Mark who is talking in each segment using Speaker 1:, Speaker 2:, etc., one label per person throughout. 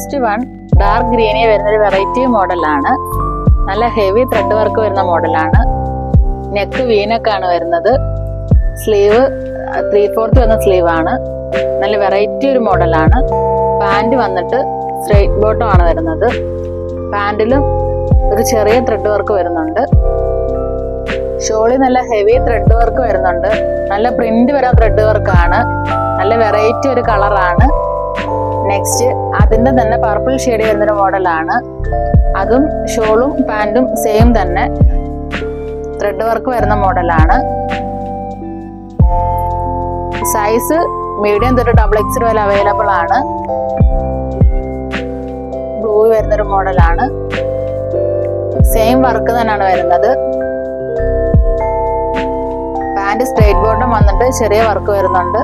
Speaker 1: Next one dark ഗ്രീനിൽ വരുന്നൊരു variety മോഡലാണ്. നല്ല ഹെവി ത്രെഡ് വർക്ക് വരുന്ന മോഡലാണ്. നെക്ക് വീനക്കാണ് വരുന്നത്. സ്ലീവ് 3/4 വരുന്ന സ്ലീവ് ആണ്. നല്ല വെറൈറ്റി ഒരു മോഡലാണ്. പാൻറ് വന്നിട്ട് സ്ട്രെയിറ്റ് ബോട്ടം ആണ് വരുന്നത്. പാൻറിലും ഒരു ചെറിയ ത്രെഡ് വർക്ക് വരുന്നുണ്ട്. ഷോളിൽ നല്ല ഹെവി ത്രെഡ് വർക്ക് വരുന്നുണ്ട്. നല്ല പ്രിന്റ് വരാൻ ത്രെഡ് വർക്കാണ്. നല്ല വെറൈറ്റി ഒരു കളറാണ്. നെക്സ്റ്റ് അതിന്റെ തന്നെ പർപ്പിൾ ഷെയ്ഡ് വരുന്നൊരു മോഡലാണ്. അതും ഷോളും പാൻറ്റും സെയിം തന്നെ ത്രെഡ് വർക്ക് വരുന്ന മോഡലാണ്. സൈസ് മീഡിയം തൊട്ട് XXL വരെ അവൈലബിൾ ആണ്. ബ്ലൂ വരുന്നൊരു മോഡലാണ്. സെയിം വർക്ക് തന്നെയാണ് വരുന്നത്. പാൻറ് സ്ട്രെയിറ്റ് ബോട്ടം വന്നിട്ട് ചെറിയ വർക്ക് വരുന്നുണ്ട്.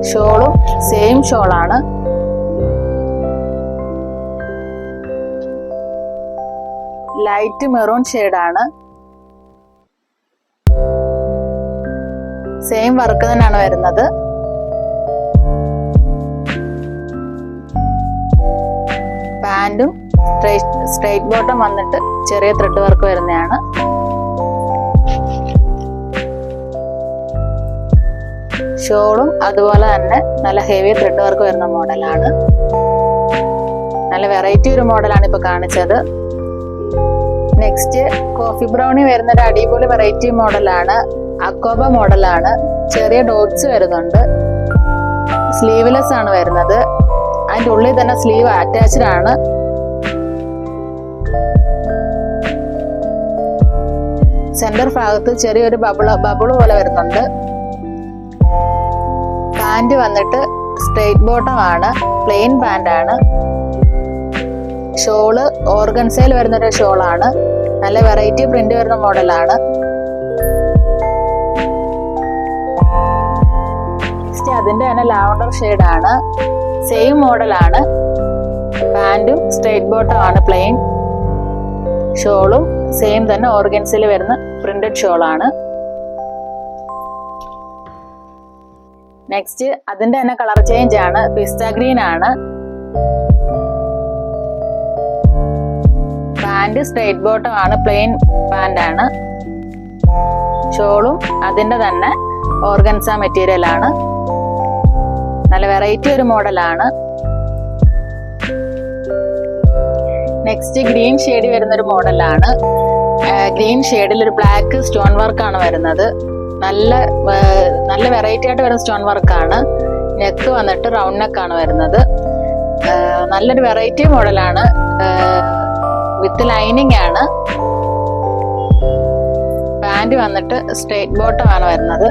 Speaker 1: ഷോളും സെയിം ഷോളാണ്. ലൈറ്റ് മെറൂൺ ഷെയ്ഡാണ്. സെയിം വർക്ക് തന്നെയാണ് വരുന്നത്. പാൻറ്റും സ്ട്രെയിറ്റ് ബോട്ടം വന്നിട്ട് ചെറിയ ത്രെഡ് വർക്ക് വരുന്നതാണ്. ഷോളും അതുപോലെ തന്നെ നല്ല ഹെവി ത്രെഡ് വർക്ക് വരുന്ന മോഡലാണ്. നല്ല വെറൈറ്റി ഒരു മോഡലാണ് ഇപ്പൊ കാണിച്ചത്. നെക്സ്റ്റ് കോഫി ബ്രൗണി വരുന്ന ഒരു അടിപൊളി വെറൈറ്റി മോഡലാണ്. അക്കോബ മോഡലാണ്. ചെറിയ ഡോട്ട്സ് വരുന്നുണ്ട്. സ്ലീവ്ലെസ് ആണ് വരുന്നത്. അതിൻ്റെ ഉള്ളിൽ തന്നെ സ്ലീവ് അറ്റാച്ച്ഡ് ആണ്. സെന്റർ ഭാഗത്ത് ചെറിയൊരു ബബിള് പോലെ വരുന്നുണ്ട്. പാൻറ് വന്നിട്ട് സ്ട്രെയിറ്റ് ബോട്ടം ആണ്. പ്ലെയിൻ പാൻറ് ആണ്. ഷോള് ഓർഗൻസയിൽ വരുന്നൊരു ഷോളാണ്. നല്ല വെറൈറ്റി പ്രിന്റ് വരുന്ന മോഡലാണ്. അതിന്റെ തന്നെ ലാവണ്ടർ ഷെയ്ഡാണ്. സെയിം മോഡലാണ്. പാൻറ്റും സ്ട്രെയിറ്റ് ബോട്ടം ആണ്. പ്ലെയിൻ ഷോളും സെയിം തന്നെ ഓർഗൻസിൽ വരുന്ന പ്രിന്റഡ് ഷോളാണ്. നെക്സ്റ്റ് അതിന്റെ തന്നെ കളർ ചേഞ്ച് ആണ്. പിസ്ത ഗ്രീൻ ആണ്. പാൻറ് സ്ട്രെയിറ്റ് ബോട്ടം ആണ്. പ്ലെയിൻ പാൻറ് ആണ്. ഷോളും അതിന്റെ തന്നെ ഓർഗൻസ മെറ്റീരിയൽ ആണ്. നല്ല വെറൈറ്റി ഒരു മോഡലാണ്. നെക്സ്റ്റ് ഗ്രീൻ ഷെയ്ഡ് വരുന്നൊരു മോഡലാണ്. ഗ്രീൻ ഷെയ്ഡിൽ ഒരു ബ്ലാക്ക് സ്റ്റോൺ വർക്കാണ് വരുന്നത്. നല്ല വെറൈറ്റി ആയിട്ട് വരുന്ന സ്റ്റോൺ വർക്കാണ്. നെക്ക് വന്നിട്ട് റൗണ്ട് നെക്കാണ് വരുന്നത്. നല്ലൊരു വെറൈറ്റി മോഡലാണ്. വിത്ത് ലൈനിങ് ആണ്. പാൻറ് വന്നിട്ട് സ്ട്രെയിറ്റ് ബോട്ടം ആണ് വരുന്നത്.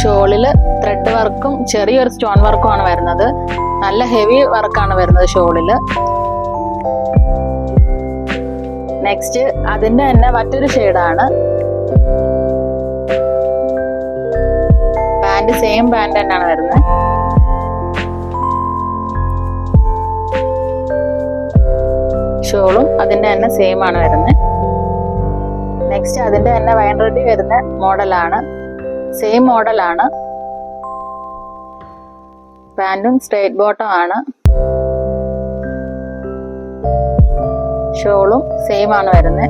Speaker 1: ഷോളില് ത്രെഡ് വർക്കും ചെറിയൊരു സ്റ്റോൺ വർക്കും ആണ് വരുന്നത്. നല്ല ഹെവി വർക്കാണ് വരുന്നത് ഷോളില്. നെക്സ്റ്റ് അതിന്റെ തന്നെ മറ്റൊരു ഷെയ്ഡാണ്. പാൻറ് സെയിം പാൻറ് തന്നെയാണ് വരുന്നത്. ഷോളും അതിന്റെ തന്നെ സെയിം ആണ് വരുന്നത്. നെക്സ്റ്റ് അതിന്റെ തന്നെ വൈൻ റെഡി വരുന്ന മോഡലാണ്. സെയിം മോഡലാണ്. പാൻറ്റും സ്ട്രെയിറ്റ് ബോട്ടം ആണ്. ഷോളും സെയിം ആണ് വരുന്നത്.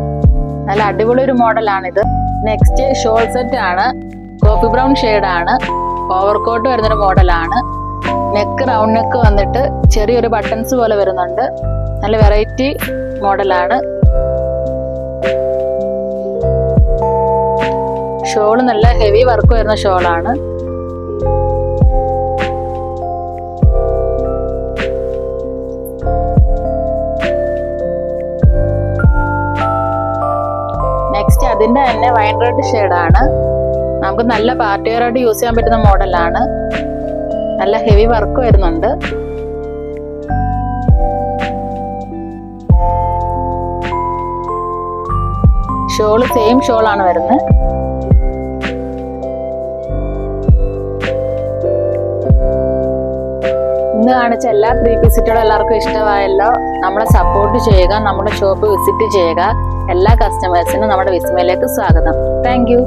Speaker 1: നല്ല അടിപൊളി ഒരു മോഡലാണിത്. നെക്സ്റ്റ് ഷോൾ സെറ്റ് ആണ്. കോഫി ബ്രൗൺ ഷെയ്ഡാണ്. ഓവർകോട്ട് വരുന്നൊരു മോഡലാണ്. നെക്ക് റൗണ്ട് നെക്ക് വന്നിട്ട് ചെറിയൊരു ബട്ടൺസ് പോലെ വരുന്നുണ്ട്. നല്ല വെറൈറ്റി മോഡലാണ്. ഷോള് നല്ല ഹെവി വർക്ക് വരുന്ന ഷോളാണ്. നെക്സ്റ്റ് അതിന്റെ തന്നെ വൈൻ റെഡ് ഷെയ്ഡാണ്. നമുക്ക് നല്ല പാർട്ടി വെയർ ആയിട്ട് യൂസ് ചെയ്യാൻ പറ്റുന്ന മോഡലാണ്. നല്ല ഹെവി വർക്ക് വരുന്നുണ്ട്. ഷോള് സെയിം ഷോളാണ് വരുന്നത്. ഇന്ന് കാണിച്ച എല്ലാ 3 പീസുകളും എല്ലാവർക്കും ഇഷ്ടമായല്ലോ. നമ്മളെ സപ്പോർട്ട് ചെയ്യുക. നമ്മുടെ ഷോപ്പ് വിസിറ്റ് ചെയ്യുക. എല്ലാ കസ്റ്റമേഴ്സിനും നമ്മുടെ വിസ്മയിലേക്ക് സ്വാഗതം. Thank you.